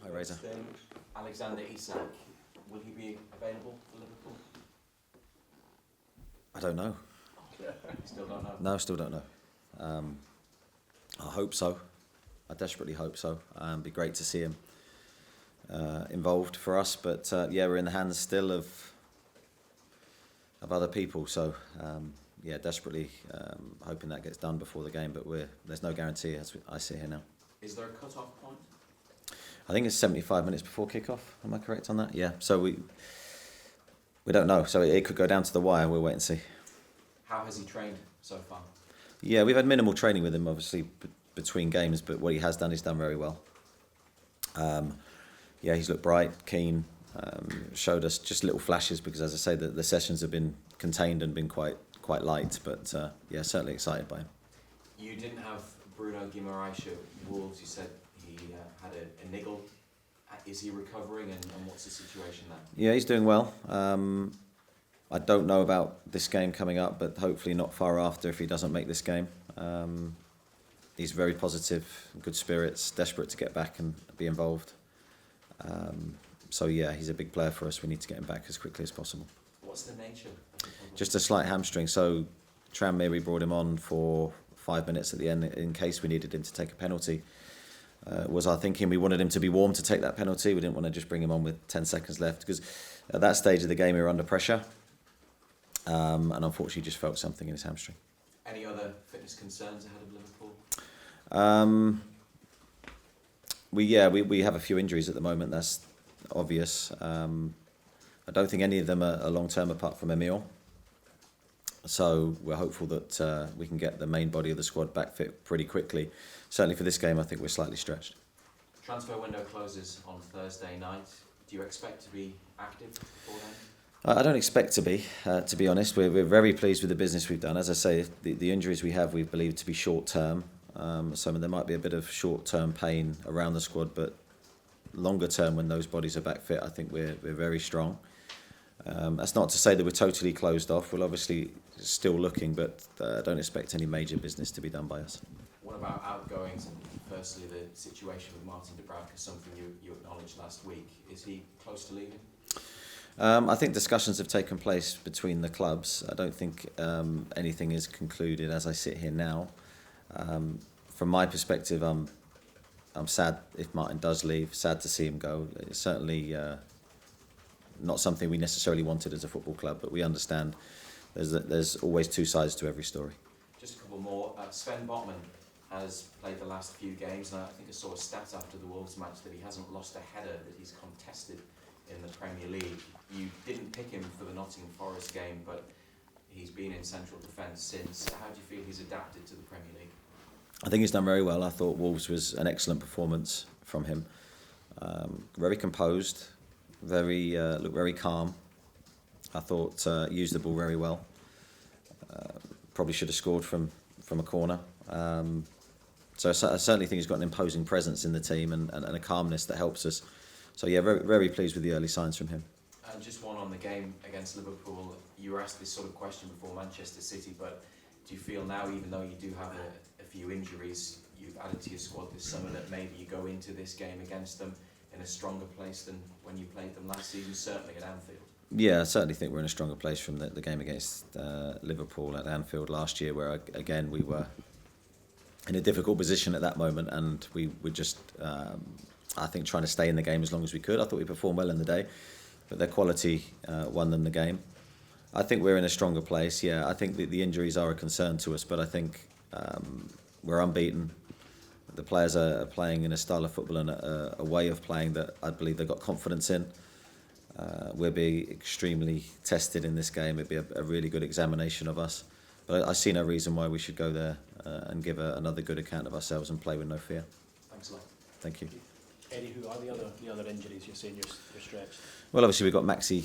Hi, Razor. Alexander Isak, will he be available for Liverpool? I don't know. Still don't know? No, still don't know. I hope so. I desperately hope so. It'd be great to see him involved for us, but yeah, we're in the hands still of other people. So yeah, desperately hoping that gets done before the game, but there's no guarantee as I sit here now. Is there a cut-off point? I think it's 75 minutes before kick-off. Am I correct on that? Yeah. So we don't know. So it could go down to the wire. We'll wait and see. How has he trained so far? Yeah, we've had minimal training with him, obviously, between games, but what he has done, he's done very well. Yeah, he's looked bright, keen, showed us just little flashes because, as I say, the sessions have been contained and been quite light, but yeah, certainly excited by him. You didn't have Bruno Guimaraes at Wolves. You said he had a niggle. Is he recovering, and what's the situation there? Yeah, he's doing well. I don't know about this game coming up, but hopefully not far after if he doesn't make this game. He's very positive, good spirits, desperate to get back and be involved. So yeah, he's a big player for us. We need to get him back as quickly as possible. What's the nature of the problem? Just a slight hamstring. So Tranmere brought him on for 5 minutes at the end in case we needed him to take a penalty. Was our thinking. We wanted him to be warm to take that penalty. We didn't want to just bring him on with 10 seconds left because at that stage of the game we were under pressure. And unfortunately just felt something in his hamstring. Any other fitness concerns ahead of Liverpool? We have a few injuries at the moment. That's obvious. I don't think any of them are long term apart from Emil. So we're hopeful that we can get the main body of the squad back fit pretty quickly. Certainly for this game, I think we're slightly stretched. Transfer window closes on Thursday night. Do you expect to be active before then? I don't expect to be honest. We're very pleased with the business we've done. As I say, the injuries we have, we believe to be short term. So there might be a bit of short term pain around the squad, but longer term, when those bodies are back fit, I think we're very strong. That's not to say that we're totally closed off. We're obviously still looking, but I don't expect any major business to be done by us. What about outgoings? Firstly, the situation with Martin de Braak is something you acknowledged last week. Is he close to leaving? I think discussions have taken place between the clubs. I don't think anything is concluded as I sit here now. From my perspective, I'm sad if Martin does leave. Sad to see him go. It's certainly not something we necessarily wanted as a football club, but we understand there's always two sides to every story. Just a couple more. Sven Botman has played the last few games, and I think I saw a stat after the Wolves match that he hasn't lost a header that he's contested in the Premier League. You didn't pick him for the Nottingham Forest game, but he's been in central defence since. How do you feel he's adapted to the Premier League? I think he's done very well. I thought Wolves was an excellent performance from him. Very composed, looked very calm. I thought used the ball very well. Probably should have scored from a corner. So I certainly think he's got an imposing presence in the team and a calmness that helps us. So yeah, very, very pleased with the early signs from him. And just one on the game against Liverpool. You were asked this sort of question before Manchester City, but do you feel now, even though you do have a few injuries you've added to your squad this summer, that maybe you go into this game against them in a stronger place than when you played them last season, certainly at Anfield? Yeah, I certainly think we're in a stronger place from the game against Liverpool at Anfield last year, where again we were in a difficult position at that moment, and we were just, I think, trying to stay in the game as long as we could. I thought we performed well in the day, but their quality won them the game. I think we're in a stronger place. Yeah, I think the injuries are a concern to us, but I think we're unbeaten. The players are playing in a style of football and a way of playing that I believe they've got confidence in. We'll be extremely tested in this game. It'll be a really good examination of us. But I see no reason why we should go there and give another good account of ourselves and play with no fear. Thanks a lot. Thank you. Eddie, who are the other injuries you're saying you're stretched? Well, obviously we've got Maxi,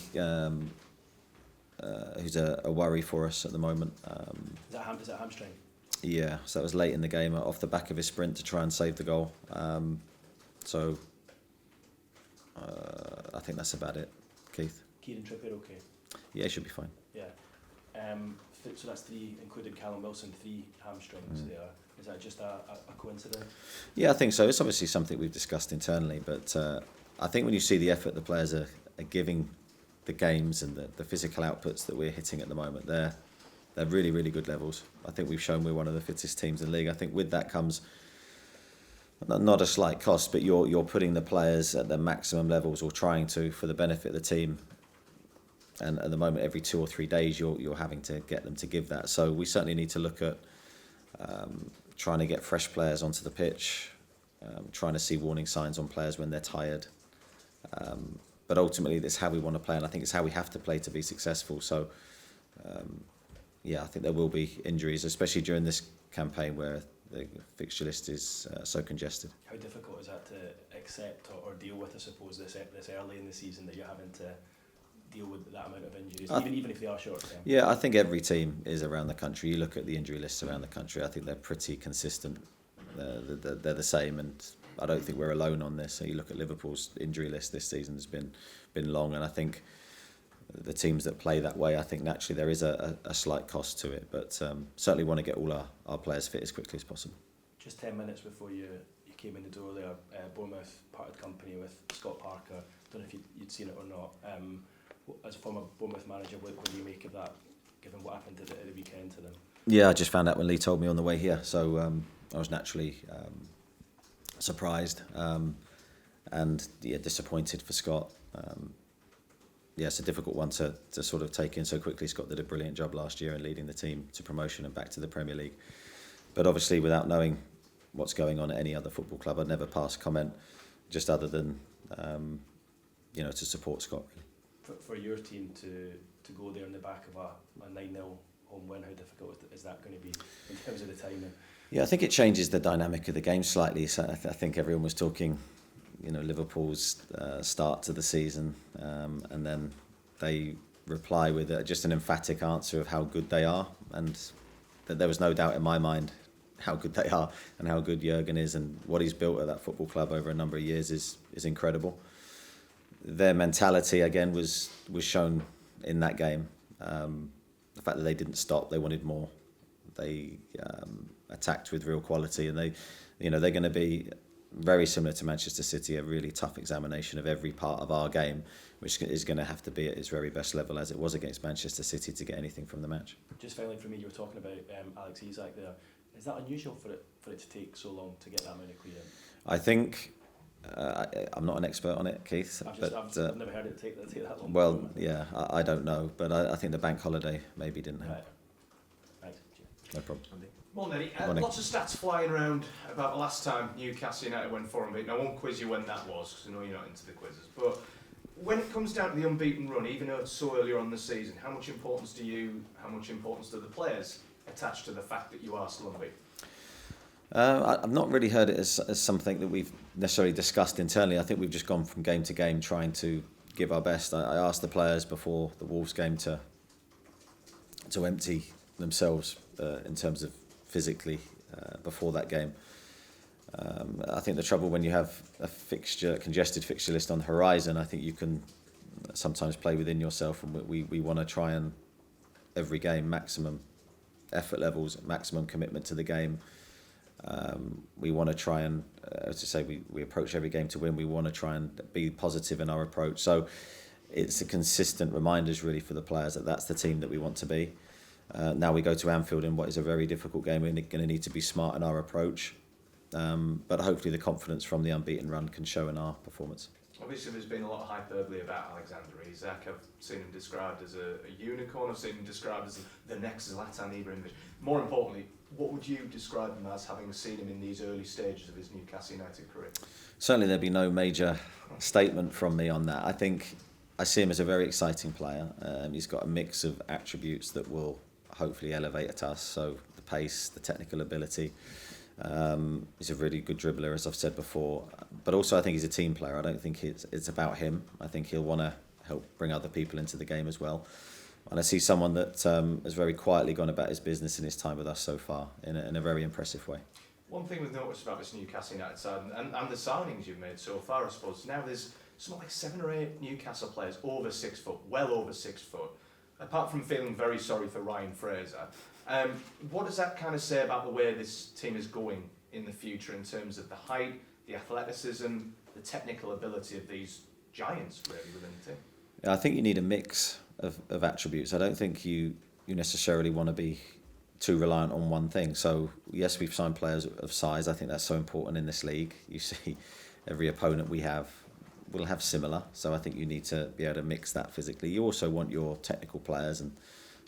who's a worry for us at the moment. Is that hamstring? Yeah, so that was late in the game off the back of his sprint to try and save the goal. So I think that's about it. Keith? Kieran Trippier, okay? Yeah, he should be fine. Yeah. So that's three, including Callum Wilson, 3 hamstrings there. Is that just a coincidence? Yeah, I think so. It's obviously something we've discussed internally, but I think when you see the effort the players are giving the games and the physical outputs that we're hitting at the moment, they're really, really good levels. I think we've shown we're one of the fittest teams in the league. I think with that comes not a slight cost, but you're putting the players at their maximum levels, or trying to, for the benefit of the team. And at the moment, every 2 or 3 days, you're having to get them to give that. So we certainly need to look at trying to get fresh players onto the pitch, trying to see warning signs on players when they're tired. But ultimately, that's how we want to play, and I think it's how we have to play to be successful. So, yeah, I think there will be injuries, especially during this campaign where the fixture list is so congested. How difficult is that to accept or deal with, I suppose, this early in the season, that you're having to deal with that amount of injuries, even if they are short term? Yeah, I think every team is around the country. You look at the injury lists around the country, I think they're pretty consistent. They're the same, and I don't think we're alone on this. So you look at Liverpool's injury list this season has been long, and I think the teams that play that way, I think naturally there is a slight cost to it, but certainly want to get all our players fit as quickly as possible. Just 10 minutes before you came in the door there, Bournemouth parted company with Scott Parker. I don't know if you'd seen it or not. As a former Bournemouth manager, what do you make of that, given what happened at the weekend to them? Yeah, I just found out when Lee told me on the way here, so I was naturally surprised and disappointed for Scott. It's a difficult one to sort of take in so quickly. Scott did a brilliant job last year in leading the team to promotion and back to the Premier League. But obviously, without knowing what's going on at any other football club, I'd never pass comment, just other than to support Scott. Really. For your team to go there in the back of a 9-0 home win, how difficult is that going to be in terms of the timing? Yeah, I think it changes the dynamic of the game slightly. So I think everyone was talking, Liverpool's start to the season, and then they reply with just an emphatic answer of how good they are, and that there was no doubt in my mind how good they are and how good Jurgen is, and what he's built at that football club over a number of years is incredible. Their mentality again was shown in that game. The fact that they didn't stop, they wanted more. They attacked with real quality, and they're going to be very similar to Manchester City, a really tough examination of every part of our game, which is going to have to be at its very best level, as it was against Manchester City, to get anything from the match. Just finally for me, you were talking about Alex Isak there. Is that unusual for it to take so long to get that many clear? I think I'm not an expert on it, Keith. I've never heard it take that long. Well, yeah, I don't know, but I think the bank holiday maybe didn't help. Right. No problem. Morning, Eddie. Lots of stats flying around about the last time Newcastle United went 4 unbeaten. I won't quiz you when that was, because I know you're not into the quizzes. But when it comes down to the unbeaten run, even though it's so earlier on the season, how much importance do the players attach to the fact that you are still unbeaten? I've not really heard it as something that we've necessarily discussed internally. I think we've just gone from game to game trying to give our best. I asked the players before the Wolves game to empty themselves in terms of physically before that game. I think the trouble when you have a congested fixture list on the horizon, I think you can sometimes play within yourself, and we want to try and every game maximum effort levels, maximum commitment to the game. We want to try and, as I say, we approach every game to win. We want to try and be positive in our approach. So it's a consistent reminders really for the players that that's the team that we want to be. Now we go to Anfield in what is a very difficult game. We're going to need to be smart in our approach. But hopefully the confidence from the unbeaten run can show in our performance. Obviously there's been a lot of hyperbole about Alexander Isak. I've seen him described as a unicorn. I've seen him described as the next Zlatan Ibrahimovic. More importantly, what would you describe him as, having seen him in these early stages of his Newcastle United career? Certainly there'd be no major statement from me on that. I think I see him as a very exciting player. He's got a mix of attributes that will hopefully elevate at us. So the pace, the technical ability. He's a really good dribbler, as I've said before. But also I think he's a team player. I don't think it's about him. I think he'll want to help bring other people into the game as well. And I see someone that has very quietly gone about his business in his time with us so far in a very impressive way. One thing we've noticed about this Newcastle United side and the signings you've made so far, I suppose, now there's something like 7 or 8 Newcastle players over 6 foot, well over 6 foot. Apart from feeling very sorry for Ryan Fraser, What does that kind of say about the way this team is going in the future in terms of the height, the athleticism, the technical ability of these giants really within the team? I think you need a mix of attributes. I don't think you necessarily want to be too reliant on one thing. So yes, we've signed players of size. I think that's so important in this league. You see, every opponent we have will have similar. So I think you need to be able to mix that physically. You also want your technical players and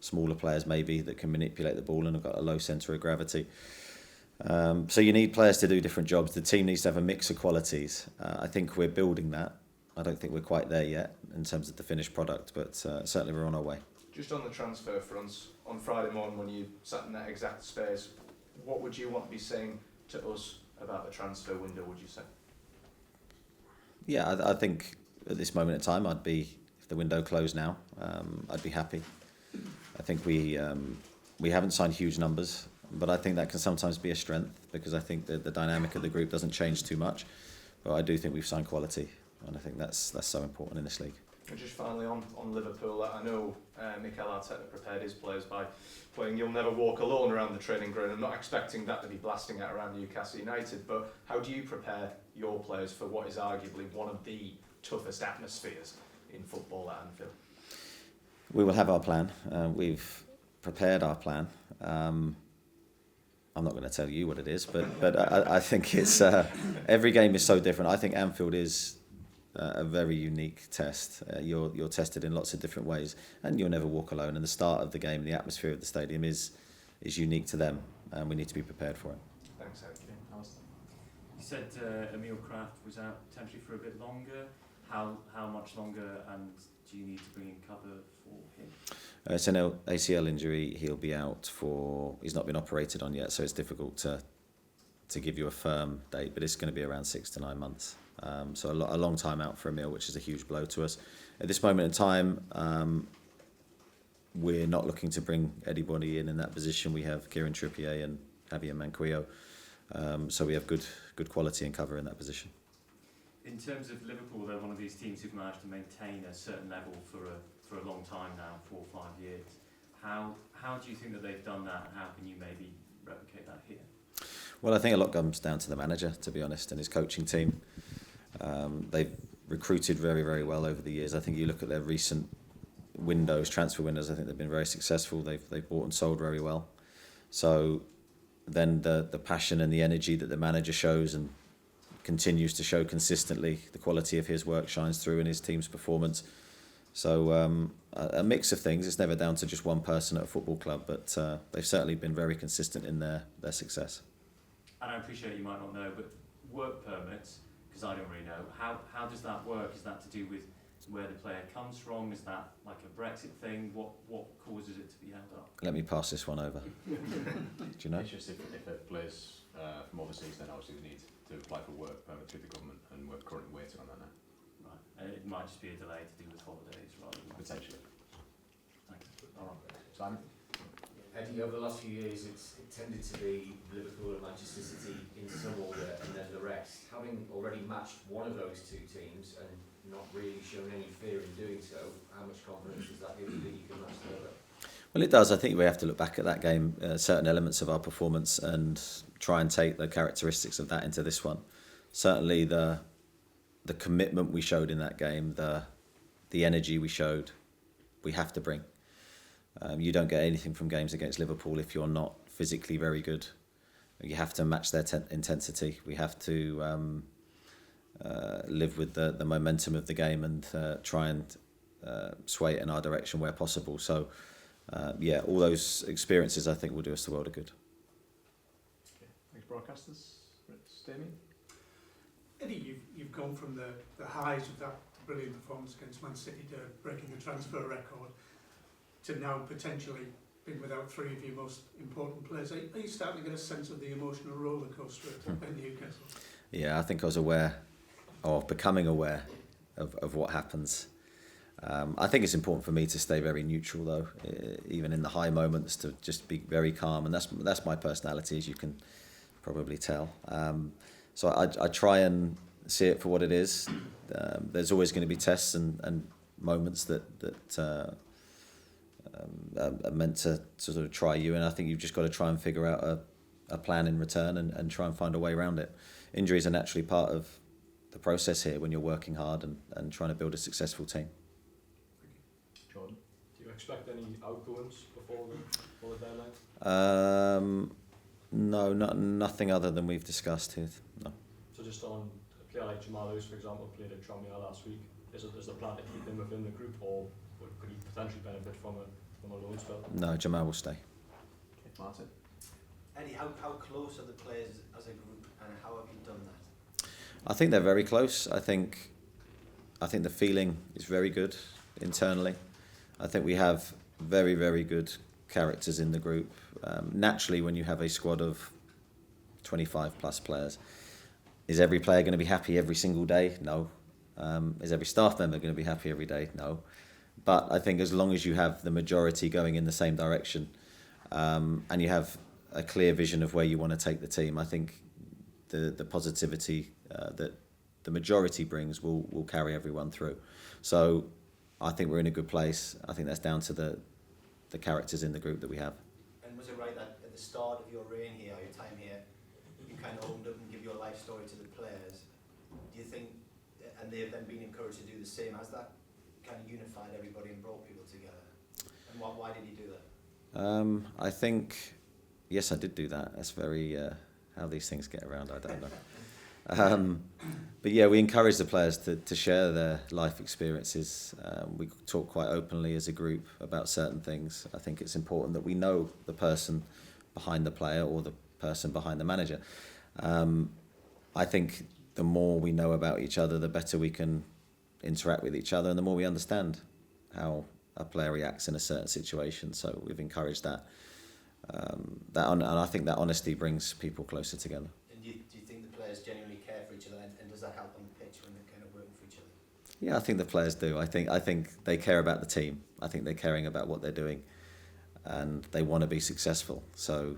smaller players maybe that can manipulate the ball and have got a low centre of gravity. So you need players to do different jobs. The team needs to have a mix of qualities. I think we're building that. I don't think we're quite there yet in terms of the finished product, but certainly we're on our way. Just on the transfer fronts, on Friday morning when you sat in that exact space, what would you want to be saying to us about the transfer window, would you say? Yeah, I think at this moment in time, I'd be, if the window closed now, I'd be happy. I think we haven't signed huge numbers, but I think that can sometimes be a strength because I think that the dynamic of the group doesn't change too much. But I do think we've signed quality, and I think that's so important in this league. And just finally on Liverpool, I know Mikel Arteta prepared his players by playing "You'll Never Walk Alone" around the training ground. I'm not expecting that to be blasting out around Newcastle United, but how do you prepare your players for what is arguably one of the toughest atmospheres in football at Anfield? We will have our plan. We've prepared our plan. I'm not going to tell you what it is, but I think it's every game is so different. I think Anfield is a very unique test. You're tested in lots of different ways, and you'll never walk alone. And the start of the game, the atmosphere of the stadium is unique to them, and we need to be prepared for it. Thanks, Harry. You said Emil Kraft was out potentially for a bit longer. How much longer, and do you need to bring in cover for him? It's an ACL injury. He'll be out for. He's not been operated on yet, so it's difficult to give you a firm date. But it's going to be around 6 to 9 months. So a long time out for Emil, which is a huge blow to us. At this moment in time, we're not looking to bring anybody in that position. We have Kieran Trippier and Javier Manquillo, so we have good quality and cover in that position. In terms of Liverpool, they're one of these teams who've managed to maintain a certain level for a long time now, 4 or 5 years. How do you think that they've done that, and how can you maybe replicate that here? Well, I think a lot comes down to the manager, to be honest, and his coaching team. They've recruited very, very well over the years. I think you look at their recent transfer windows, I think they've been very successful. They've bought and sold very well. So then the passion and the energy that the manager shows and continues to show consistently, the quality of his work shines through in his team's performance. So a mix of things. It's never down to just one person at a football club, but they've certainly been very consistent in their success. And I appreciate you might not know, but work permits, because I don't really know, how does that work? Is that to do with where the player comes from? Is that like a Brexit thing? What causes it to be held up? Let me pass this one over. Do you know? It's just if a player's from overseas, then obviously they need to apply for work permit through the government, and we're currently waiting on that now. Right, and it might just be a delay to do with holidays rather than... Potentially. Thanks. All right. Simon? Eddie, over the last few years, it tended to be Liverpool and Manchester City in some order, and then the rest. Having already matched one of those two teams and not really shown any fear in doing so, how much confidence does that give you that you can match the other? Well, it does. I think we have to look back at that game, certain elements of our performance, and try and take the characteristics of that into this one. Certainly, the commitment we showed in that game, the energy we showed, we have to bring. You don't get anything from games against Liverpool if you're not physically very good. You have to match their intensity. We have to live with the momentum of the game and try and sway it in our direction where possible. So, all those experiences I think will do us the world of good. Okay. Thanks, broadcasters. Damien? Eddie, you've gone from the highs of that brilliant performance against Man City to breaking the transfer record to now potentially being without 3 of your most important players. Are you starting to get a sense of the emotional roller coaster at Newcastle? Yeah, I think I was becoming aware of what happens. I think it's important for me to stay very neutral, though, even in the high moments, to just be very calm, and that's my personality, as you can probably tell. So I try and see it for what it is. There's always going to be tests and moments that are meant to sort of try you, and I think you've just got to try and figure out a plan in return and try and find a way around it. Injuries are naturally part of the process here when you're working hard and trying to build a successful team. Jordan? Do you expect any outgoings before the deadline? No, nothing other than we've discussed here. No. So just on a player like Jamal Lewis, for example, played at Tranmere last week. Is the plan to keep him within the group, or could he potentially benefit from a loan spell? No, Jamal will stay. Okay, Martin? Eddie, how close are the players as a group, and how have you done that? I think they're very close. I think the feeling is very good internally. I think we have very, very good characters in the group. Naturally, when you have a squad of 25 plus players, is every player going to be happy every single day? No. Is every staff member going to be happy every day? No. But I think as long as you have the majority going in the same direction, and you have a clear vision of where you want to take the team, I think the positivity that the majority brings will carry everyone through. So I think we're in a good place. I think that's down to the characters in the group that we have. And was it right that at the start of your reign here, your time here, you kind of opened up and give your life story to the players? Do you think, and they've then been encouraged to do the same, has that kind of unified everybody and brought people together? And why did you do that? I think, yes, I did do that. That's very, how these things get around, I don't know. But yeah, we encourage the players to share their life experiences. We talk quite openly as a group about certain things. I think it's important that we know the person behind the player or the person behind the manager. I think the more we know about each other, the better we can interact with each other, and the more we understand how a player reacts in a certain situation. So we've encouraged that. And I think that honesty brings people closer together. And do you think the players genuinely care for each other, and does that help on the pitch when they're kind of working for each other? Yeah, I think the players do. I think they care about the team. I think they're caring about what they're doing, and they want to be successful. So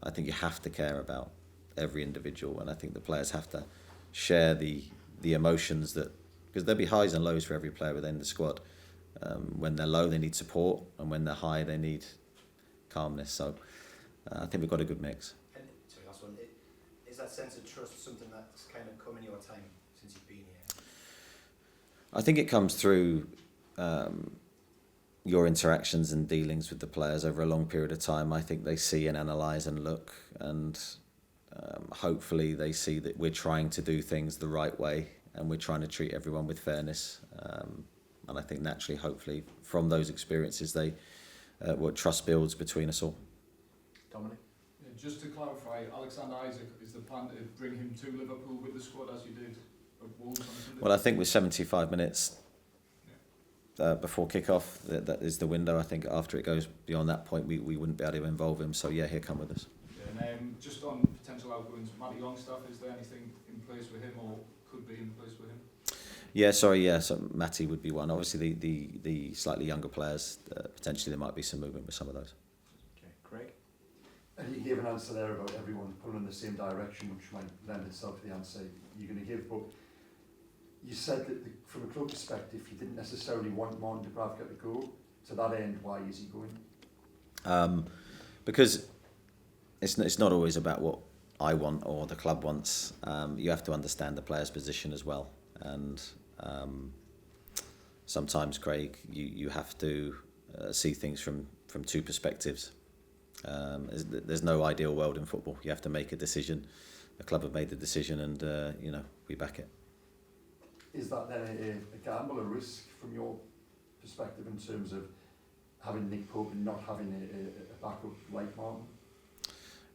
I think you have to care about every individual, and I think the players have to share the emotions that, because there'll be highs and lows for every player within the squad. When they're low, they need support, and when they're high, they need calmness. So I think we've got a good mix. And sorry, last one. Is that sense of trust something that's kind of come in your time since you've been here? I think it comes through your interactions and dealings with the players over a long period of time. I think they see and analyse and look, and hopefully they see that we're trying to do things the right way, and we're trying to treat everyone with fairness. And I think naturally, hopefully, from those experiences, what trust builds between us all. Dominic? Yeah, just to clarify, Alexander Isaac, is the plan to bring him to Liverpool with the squad as you did at Wolves on Sunday? Well, I think with 75 minutes before kick-off, that is the window. I think after it goes beyond that point, we wouldn't be able to involve him. So yeah, he'll come with us. Yeah, and just on potential outgoings, Matty Longstaff, is there anything in place with him or could be in place with him? Yeah, so Matty would be one. Obviously, the slightly younger players, potentially there might be some movement with some of those. Okay, Craig? And you gave an answer there about everyone pulling in the same direction, which might lend itself to the answer you're going to give. But you said that from a club perspective, you didn't necessarily want Martin Dubravka to go. To that end, why is he going? Because it's not always about what I want or the club wants. You have to understand the player's position as well. And sometimes, Craig, you have to see things from two perspectives. There's no ideal world in football. You have to make a decision. The club have made the decision, and we back it. Is that then a gamble, a risk from your perspective in terms of having Nick Pope and not having a backup like Martin?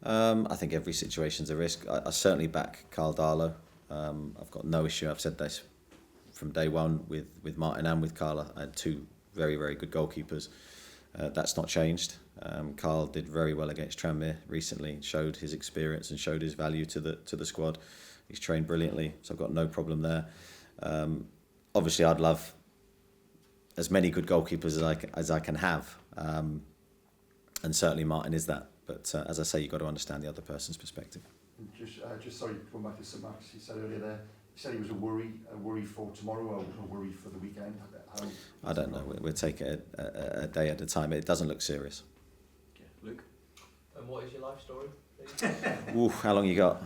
I think every situation's a risk. I certainly back Carl Darlow. I've got no issue. I've said this from day one with Martin and with Carla. I had two very, very good goalkeepers. That's not changed. Carl did very well against Tranmere recently, showed his experience and showed his value to the squad. He's trained brilliantly, so I've got no problem there. Obviously, I'd love as many good goalkeepers as I can have, and certainly Martin is that. But as I say, you've got to understand the other person's perspective. Just sorry, going back to Sir Max, he said earlier there, You said it was a worry for tomorrow or a worry for the weekend. I don't know. We'll take it a day at a time. It doesn't look serious. Okay. Luke? And what is your life story? Ooh, how long you got?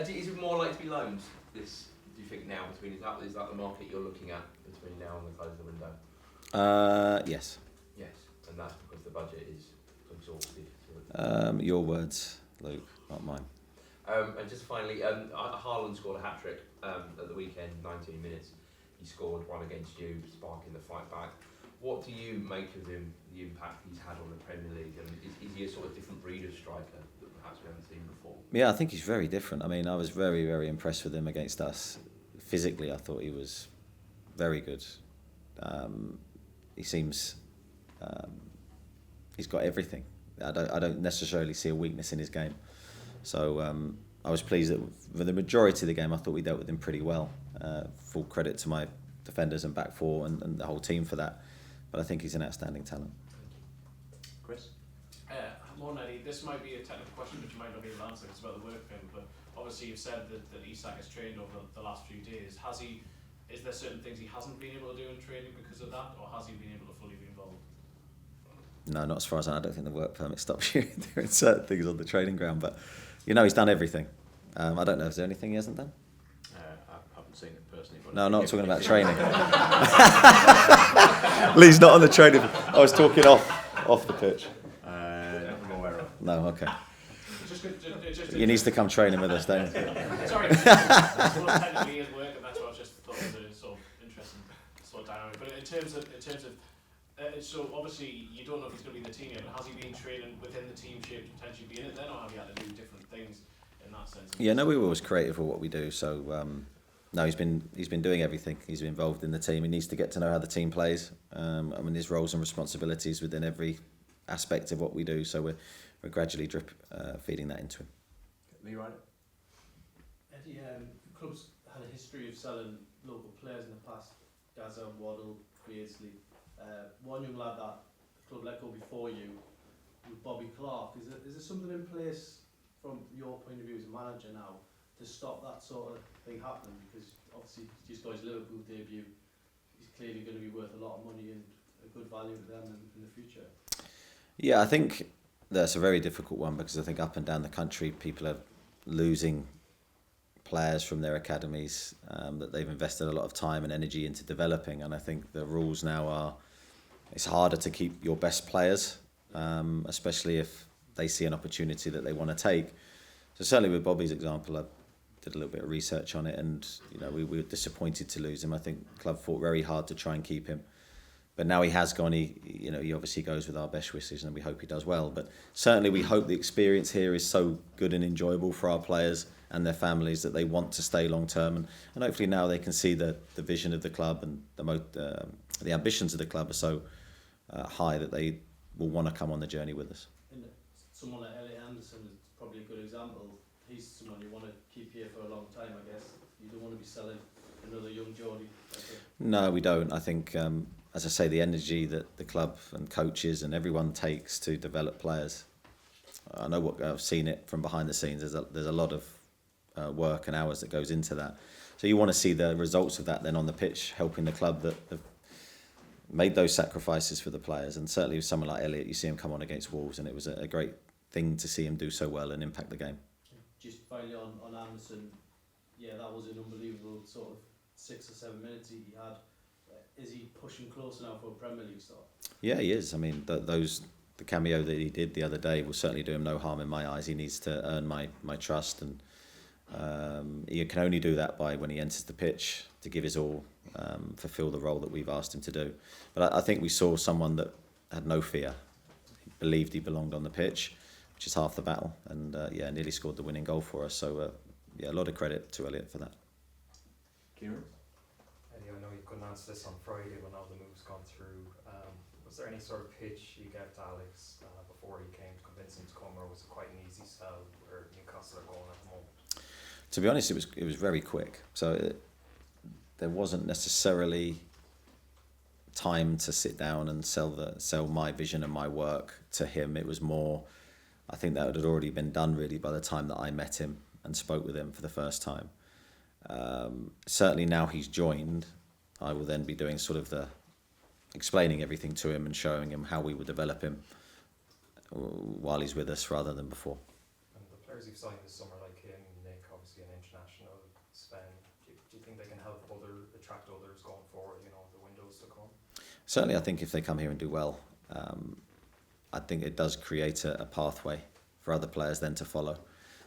Is it more likely to be loans? This, do you think now between is that the market you're looking at between now and the close of the window? Yes. Yes, and that's because the budget is exhausted. Your words, Luke, not mine. And just finally, Haaland scored a hat-trick at the weekend, 19 minutes. He scored one against you, sparking the fight back. What do you make of him, the impact he's had on the Premier League? And is he a sort of different breed of striker that perhaps we haven't seen before? Yeah, I think he's very different. I mean, I was very, very impressed with him against us. Physically, I thought he was very good. He seems... he's got everything. I don't necessarily see a weakness in his game. So I was pleased that for the majority of the game I thought we dealt with him pretty well. Full credit to my defenders and back four and the whole team for that. But I think he's an outstanding talent. Chris? Morning, Eddie. This might be a technical question which you might not be able to answer. It's about the work permit, but obviously you've said that Isak has trained over the last few days. Is there certain things he hasn't been able to do in training because of that, or has he been able to fully be involved? No, not as far as I know. I don't think the work permit stops you doing certain things on the training ground, but he's done everything. I don't know, is there anything he hasn't done? I haven't seen it personally. But No, I'm not talking about training. Lee's not on the training. I was talking off the pitch. I'm aware of. No, okay. He needs to come training with us, don't you? Sorry, well, technically his work, and that's what I just thought was a sort of interesting sort of dynamic. But in terms of, so obviously you don't know if he's going to be in the team yet, but has he been training within the team shape to potentially be in it then, or have you had to do different things in that sense? Yeah, no, we were always creative with what we do. So no, he's been doing everything. He's been involved in the team. He needs to get to know how the team plays. I mean, his roles and responsibilities within every aspect of what we do. So we're gradually feeding that into him. Lee Ryder? Eddie, the club's had a history of selling local players in the past. Gaza, Waddle, Beardsley. One young lad that the club let go before you was Bobby Clark. Is there something in place from your point of view as a manager now to stop that sort of thing happening? Because obviously he's just got his Liverpool debut. He's clearly going to be worth a lot of money and a good value to them in the future. Yeah, I think that's a very difficult one because I think up and down the country people are losing players from their academies that they've invested a lot of time and energy into developing, and I think the rules now are it's harder to keep your best players, especially if they see an opportunity that they want to take. So certainly with Bobby's example, I did a little bit of research on it, and we were disappointed to lose him. I think the club fought very hard to try and keep him, but now he has gone. He obviously goes with our best wishes, and we hope he does well. But certainly we hope the experience here is so good and enjoyable for our players and their families that they want to stay long term, and hopefully now they can see the vision of the club and the ambitions of the club are so high that they will want to come on the journey with us. And someone like Elliot Anderson is probably a good example. He's someone you want to keep here for a long time, I guess. You don't want to be selling another young Geordie. No, we don't. I think, as I say, the energy that the club and coaches and everyone takes to develop players. I know I've seen it from behind the scenes. There's a lot of work and hours that goes into that. So you want to see the results of that then on the pitch, helping the club that have made those sacrifices for the players. And certainly with someone like Elliot, you see him come on against Wolves, and it was a great thing to see him do so well and impact the game. Just finally on Anderson, yeah, that was an unbelievable sort of 6 or 7 minutes he had. Is he pushing closer now for a Premier League start? Yeah, he is. I mean, the cameo that he did the other day will certainly do him no harm in my eyes. He needs to earn my trust, and he can only do that by when he enters the pitch to give his all, fulfil the role that we've asked him to do. But I think we saw someone that had no fear. He believed he belonged on the pitch, which is half the battle, and nearly scored the winning goal for us. So a lot of credit to Elliot for that. Kieran? Eddie, I know you couldn't answer this on Friday when all the moves gone through. Was there any sort of pitch you gave to Alex before he came to convince him to come, or was it quite an easy sell where Newcastle are going at the moment? To be honest, it was very quick. So there wasn't necessarily time to sit down and sell my vision and my work to him. It was more, I think that had already been done really by the time that I met him and spoke with him for the first time. Certainly now he's joined, I will then be doing sort of the explaining everything to him and showing him how we would develop him while he's with us rather than before. And the players you've signed this summer, like him, Nick, obviously an international, Sven, do you think they can help attract others going forward, you know, the windows to come? Certainly, I think if they come here and do well, I think it does create a pathway for other players then to follow.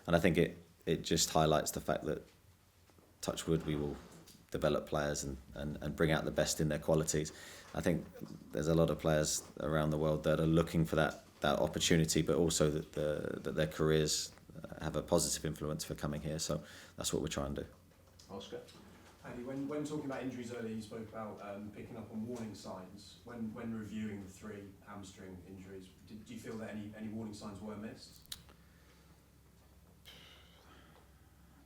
And I think it just highlights the fact that, touch wood, we will develop players and bring out the best in their qualities. I think there's a lot of players around the world that are looking for that opportunity, but also that their careers have a positive influence for coming here. So that's what we're trying to do. Oscar? Andy, when talking about injuries earlier, you spoke about picking up on warning signs. When reviewing the 3 hamstring injuries, do you feel that any warning signs were missed?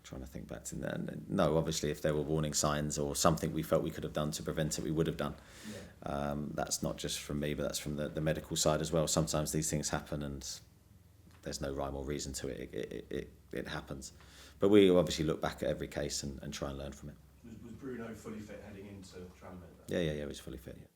Trying to think back to that. No, obviously, if there were warning signs or something we felt we could have done to prevent it, we would have done. Yeah. That's not just from me, but that's from the medical side as well. Sometimes these things happen and there's no rhyme or reason to it. It happens. But we obviously look back at every case and try and learn from it. Was Bruno fully fit heading into Tranmere? Yeah, he was fully fit, yeah.